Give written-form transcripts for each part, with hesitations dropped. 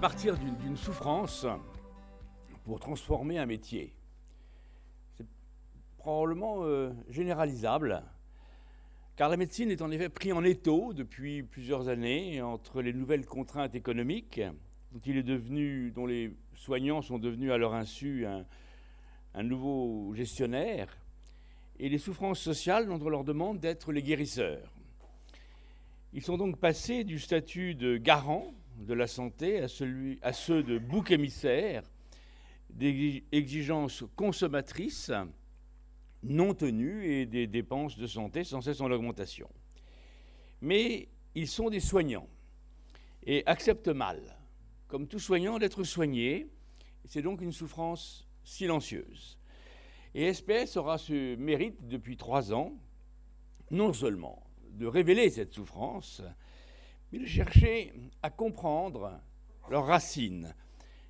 partir d'une souffrance pour transformer un métier. C'est probablement généralisable, car la médecine est en effet prise en étau depuis plusieurs années entre les nouvelles contraintes économiques dont les soignants sont devenus à leur insu un nouveau gestionnaire, et les souffrances sociales dont on leur demande d'être les guérisseurs. Ils sont donc passés du statut de garant de la santé à ceux de bouc émissaire, des exigences consommatrices non tenues et des dépenses de santé sans cesse en augmentation. Mais ils sont des soignants et acceptent mal, comme tout soignant, d'être soigné. C'est donc une souffrance silencieuse. Et SPS aura ce mérite depuis 3 ans, non seulement de révéler cette souffrance, mais de chercher à comprendre leurs racines,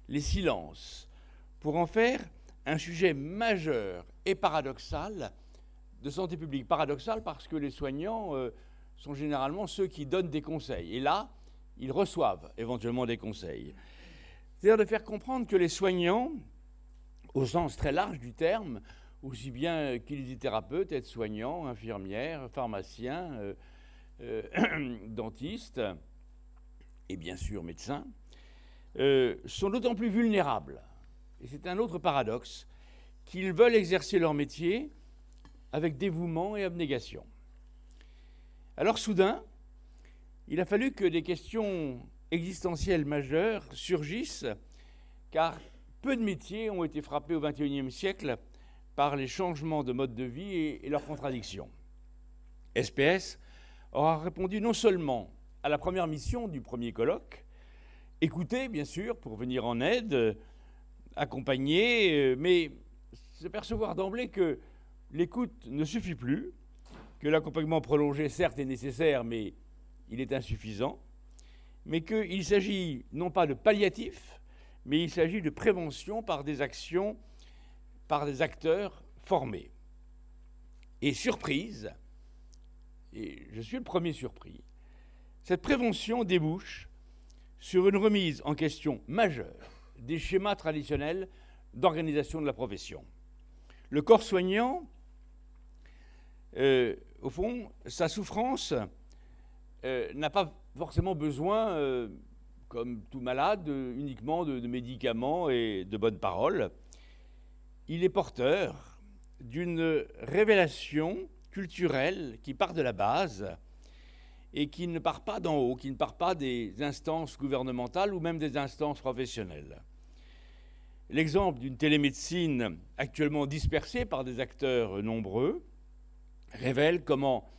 les silences, pour en faire un sujet majeur et paradoxal de santé publique. Paradoxal parce que les soignants sont généralement ceux qui donnent des conseils. Et là, ils reçoivent éventuellement des conseils. C'est-à-dire de faire comprendre que les soignants, au sens très large du terme, aussi bien kinésithérapeutes, aides-soignants, infirmières, pharmaciens, dentistes et bien sûr médecins, sont d'autant plus vulnérables. Et c'est un autre paradoxe, qu'ils veulent exercer leur métier avec dévouement et abnégation. Alors soudain, il a fallu que des questions existentielles majeures surgissent, car peu de métiers ont été frappés au XXIe siècle par les changements de mode de vie et leurs contradictions. SPS aura répondu non seulement à la première mission du premier colloque, écouter bien sûr pour venir en aide, accompagner, mais se percevoir d'emblée que l'écoute ne suffit plus, que l'accompagnement prolongé certes est nécessaire, mais il est insuffisant, mais qu'il s'agit non pas de palliatif, mais il s'agit de prévention par des actions, par des acteurs formés. Et surprise, et je suis le premier surpris, cette prévention débouche sur une remise en question majeure des schémas traditionnels d'organisation de la profession. Le corps soignant, au fond, sa souffrance n'a pas forcément besoin, comme tout malade, uniquement de médicaments et de bonnes paroles. Il est porteur d'une révélation culturelle qui part de la base et qui ne part pas d'en haut, qui ne part pas des instances gouvernementales ou même des instances professionnelles. L'exemple d'une télémédecine actuellement dispersée par des acteurs nombreux révèle comment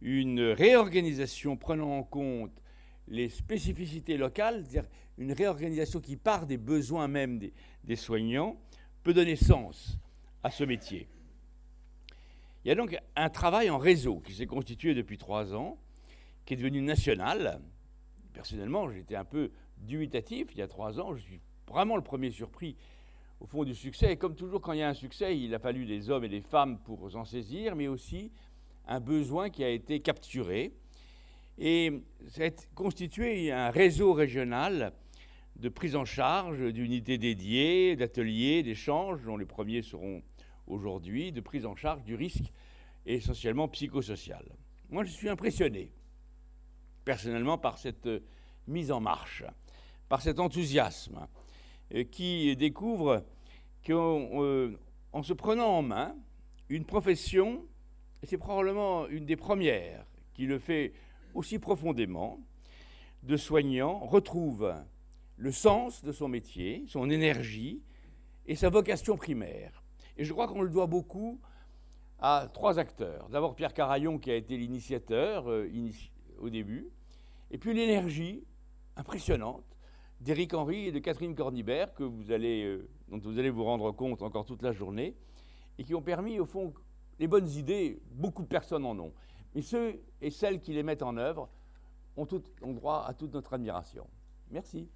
une réorganisation prenant en compte les spécificités locales, c'est-à-dire une réorganisation qui part des besoins même des soignants, peut donner sens à ce métier. Il y a donc un travail en réseau qui s'est constitué depuis 3 ans, qui est devenu national. Personnellement, j'étais un peu dubitatif il y a 3 ans. Je suis vraiment le premier surpris au fond du succès. Et comme toujours, quand il y a un succès, il a fallu des hommes et des femmes pour s'en saisir, mais aussi un besoin qui a été capturé. Et ça a constitué un réseau régional de prise en charge, d'unités dédiées, d'ateliers, d'échanges, dont les premiers seront aujourd'hui, de prise en charge du risque essentiellement psychosocial. Moi, je suis impressionné, personnellement, par cette mise en marche, par cet enthousiasme qui découvre qu'en se prenant en main, une profession, et c'est probablement une des premières qui le fait aussi profondément, de soignant, retrouve le sens de son métier, son énergie et sa vocation primaire. Et je crois qu'on le doit beaucoup à 3 acteurs. D'abord Pierre Carayon, qui a été l'initiateur au début, et puis l'énergie impressionnante d'Éric Henry et de Catherine Cornibert, dont vous allez vous rendre compte encore toute la journée, et qui ont permis, au fond, les bonnes idées, beaucoup de personnes en ont. Mais ceux et celles qui les mettent en œuvre ont droit à toute notre admiration. Merci.